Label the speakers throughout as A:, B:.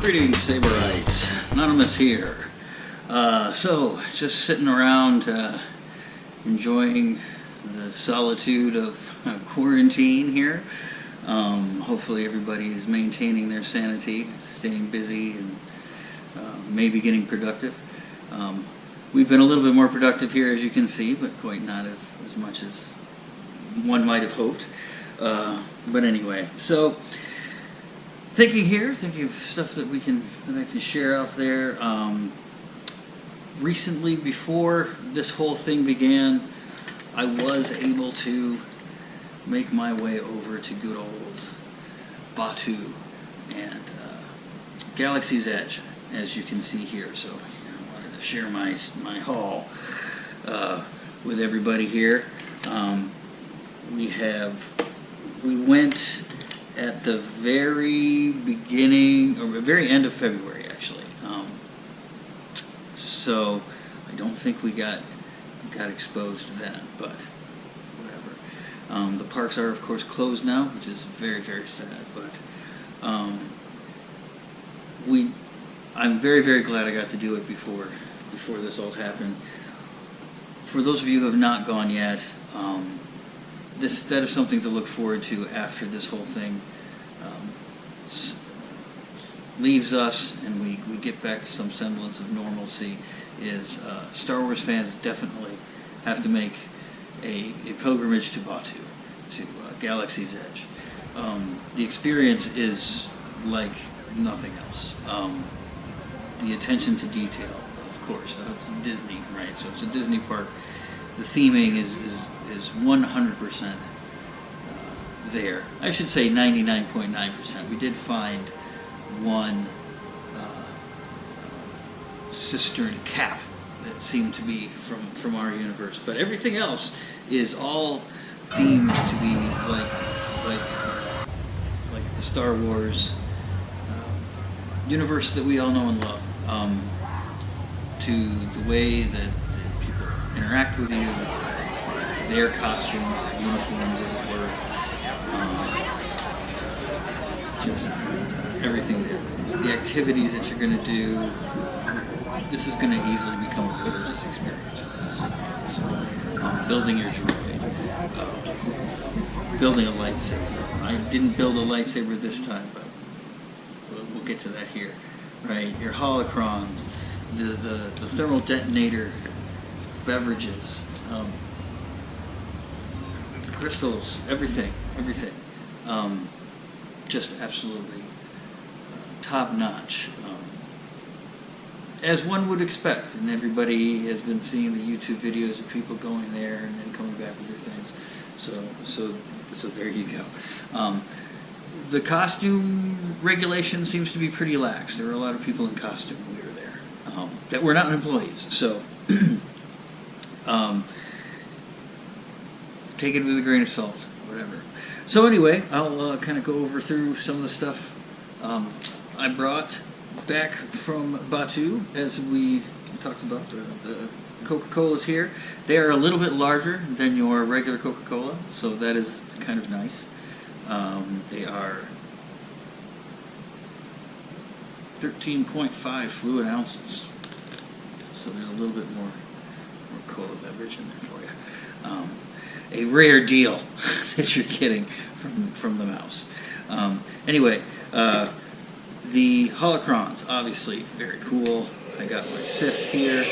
A: Greetings, Saberites. Anonymous here. So, just sitting around enjoying the solitude of quarantine here. Hopefully everybody is maintaining their sanity, staying busy, and maybe getting productive. We've been a little bit more productive here, as you can see, but quite not as much as one might have hoped. But anyway, so thinking of stuff that I can share out there. Recently, before this whole thing began, I was able to make my way over to good old Batuu and Galaxy's Edge, as you can see here. So I wanted to share my haul with everybody here. We went at the very beginning, or very end of February, actually. So I don't think we got exposed to that, but whatever. The parks are, of course, closed now, which is very, very sad. But I'm very, very glad I got to do it before this all happened. For those of you who have not gone yet, that is something to look forward to after this whole thing leaves us and we get back to some semblance of normalcy. Is Star Wars fans definitely have to make a pilgrimage to Batuu, to Galaxy's Edge. The experience is like nothing else. The attention to detail, of course. It's Disney, right? So it's a Disney park. The theming is 100% there. I should say 99.9%. We did find one cistern cap that seemed to be from our universe, but everything else is all themed to be like the Star Wars universe that we all know and love. To the way that people interact with you, their costumes, their uniforms, as it were, just everything there. The activities that you're going to do, this is going to easily become a religious experience for us. Building your droid, building a lightsaber. I didn't build a lightsaber this time, but we'll get to that here. Right, your holocrons, the thermal detonator beverages, crystals, everything. Just absolutely top-notch, as one would expect. And everybody has been seeing the YouTube videos of people going there and then coming back with their things. So there you go. The costume regulation seems to be pretty lax. There were a lot of people in costume when we were there that were not employees. So take it with a grain of salt, whatever. So anyway, I'll kind of go through some of the stuff I brought back from Batuu. As we talked about, the Coca Colas here. They are a little bit larger than your regular Coca Cola, so that is kind of nice. They are 13.5 fluid ounces, so there's a little bit more cola beverage in there for you. A rare deal that you're getting from the mouse. Anyway, the Holocrons, obviously very cool. I got my Sith here.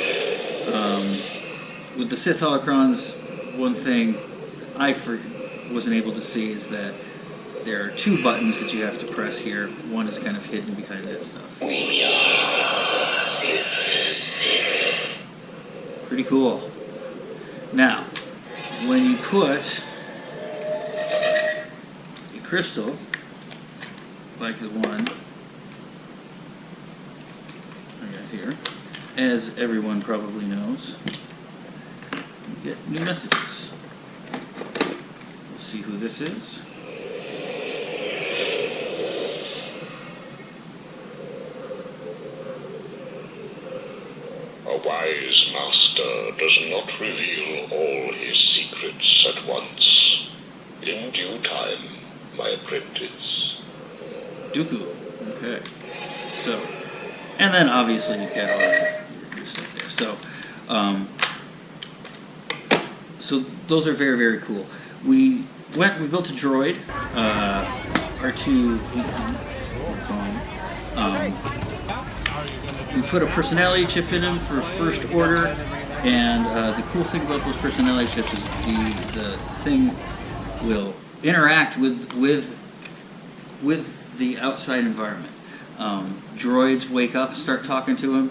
A: With the Sith Holocrons, one thing I wasn't able to see is that there are two buttons that you have to press here. One is kind of hidden behind that stuff. Pretty cool. Now, when you put a crystal, like the one I got here, as everyone probably knows, you get new messages. We'll see who this is.
B: A wise master does not reveal all his secrets at once. In due time, my apprentice.
A: Dooku. Okay. So, and then obviously you've got all your stuff there. So those are very, very cool. We built a droid, R2-8D, we're calling him. We put a personality chip in him for first order, and the cool thing about those personality chips is the thing will interact with the outside environment. Droids wake up, start talking to him.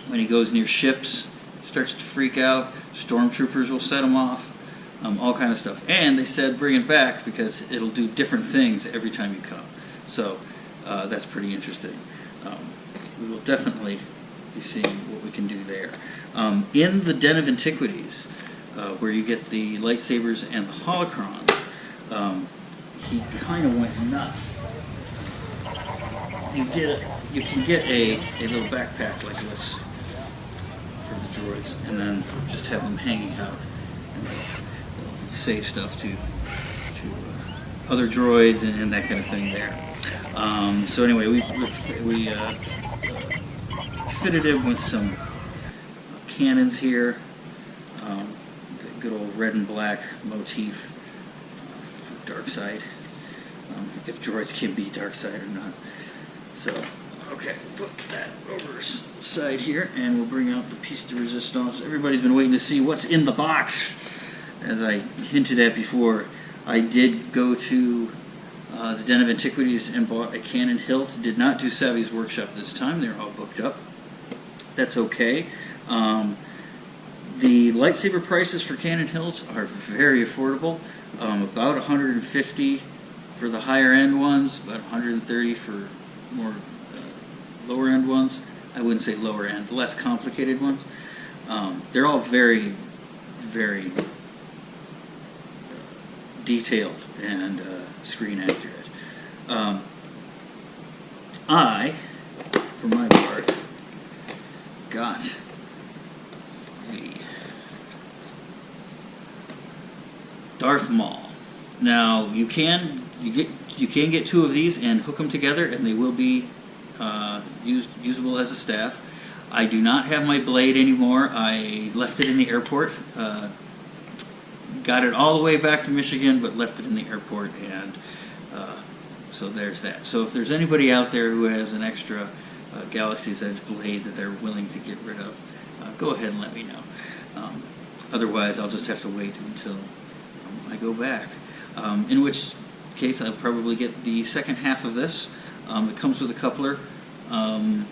A: When he goes near ships, starts to freak out. Stormtroopers will set him off. All kind of stuff. And they said bring it back because it'll do different things every time you come. So that's pretty interesting. We will definitely be seeing what we can do there. In the Den of Antiquities, where you get the lightsabers and the holocrons, he kind of went nuts. You can get a little backpack like this for the droids, and then just have them hanging out, and they'll say stuff to other droids and that kind of thing there. So anyway, we fitted him with some cannons here. Good old red and black motif for dark side. If droids can be dark side or not. So, okay, put that over side here, and we'll bring out the piece de resistance. Everybody's been waiting to see what's in the box. As I hinted at before, I did go to the Den of Antiquities and bought a cannon hilt. Did not do Savvy's Workshop this time. They're all booked up. That's okay. The lightsaber prices for cannon hilts are very affordable. About $150 for the higher end ones, about $130 for more lower end ones. I wouldn't say lower end, the less complicated ones. They're all very, very detailed and screen accurate. I, for my part, got the Darth Maul. Now you can get two of these and hook them together, and they will be usable as a staff. I do not have my blade anymore. I left it in the airport. Got it all the way back to Michigan, but left it in the airport, and so there's that. So if there's anybody out there who has an extra Galaxy's Edge blade that they're willing to get rid of, go ahead and let me know. Otherwise, I'll just have to wait until I go back. In which case, I'll probably get the second half of this. It comes with a coupler, and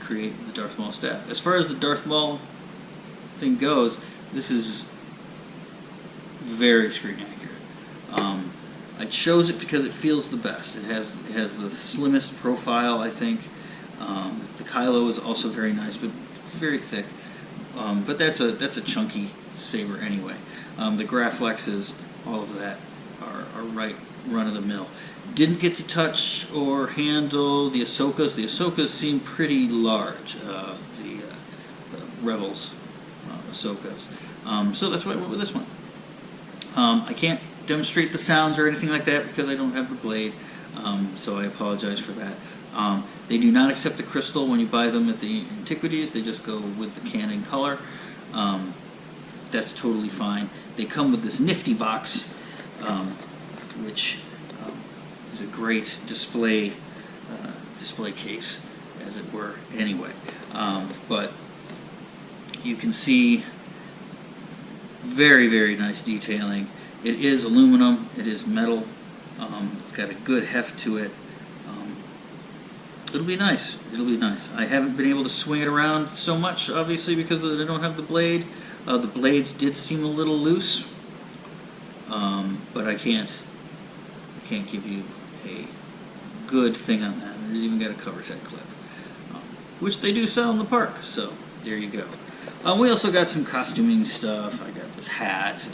A: create the Darth Maul staff. As far as the Darth Maul thing goes, this is very screen accurate. I chose it because it feels the best. It has the slimmest profile, I think. The Kylo is also very nice, but very thick. But that's a chunky saber anyway. The Graflexes, all of that, are right run of the mill. Didn't get to touch or handle the Ahsokas. The Ahsokas seem pretty large. The Rebels Ahsokas. So that's why I went with this one. I can't demonstrate the sounds or anything like that because I don't have the blade, so I apologize for that. They do not accept the crystal when you buy them at the Antiquities. They just go with the canon color. That's totally fine. They come with this nifty box, which is a great display case, as it were, anyway. But you can see very, very nice detailing. It is aluminum. It is metal. It's got a good heft to it. It'll be nice. It'll be nice. I haven't been able to swing it around so much, obviously, because I don't have the blade. The blades did seem a little loose, but I can't give you a good thing on that. There's even got a cover tech clip, which they do sell in the park. So there you go. We also got some costuming stuff. I got this hat,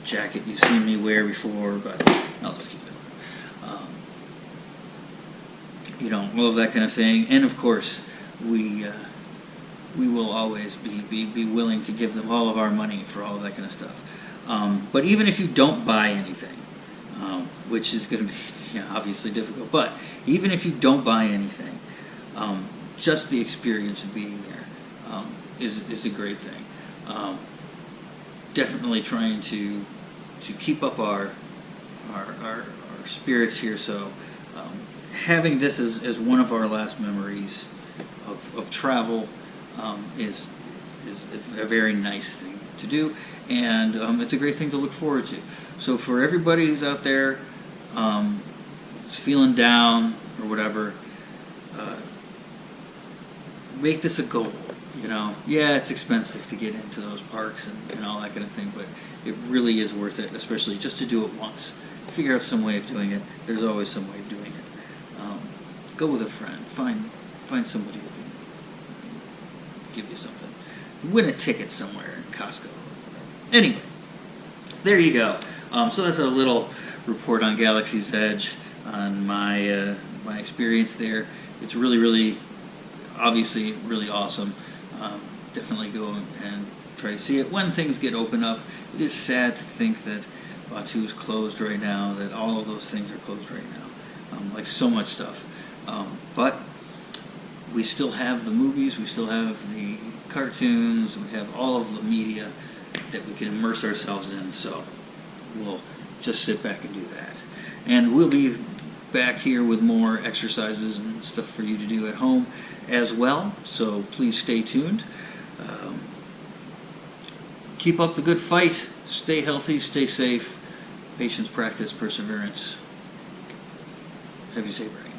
A: jacket you've seen me wear before, but I'll just keep it. All of that kind of thing. And of course, we will always be willing to give them all of our money for all of that kind of stuff. But even if you don't buy anything, which is going to be obviously difficult. But even if you don't buy anything, just the experience of being there is a great thing. Definitely trying to keep up our spirits here. So having this as one of our last memories of travel is a very nice thing to do, and it's a great thing to look forward to. So for everybody who's out there who's feeling down or whatever, make this a goal. Yeah, it's expensive to get into those parks and all that kind of thing, but it really is worth it, especially just to do it once. Figure out some way of doing it. There's always some way of doing it. Go with a friend. Find somebody who can give you something. Win a ticket somewhere in Costco. Anyway, there you go. So that's a little report on Galaxy's Edge, on my experience there. It's really, really, obviously, really awesome. Definitely go and try to see it when things get open up. It is sad to think that Batuu is closed right now, that all of those things are closed right now, like so much stuff. But we still have the movies, we still have the cartoons, we have all of the media that we can immerse ourselves in, so we'll just sit back and do that. And we'll be back here with more exercises and stuff for you to do at home as well, so please stay tuned. Keep up the good fight, stay healthy, stay safe, patience, practice, perseverance. Have you say, Brian?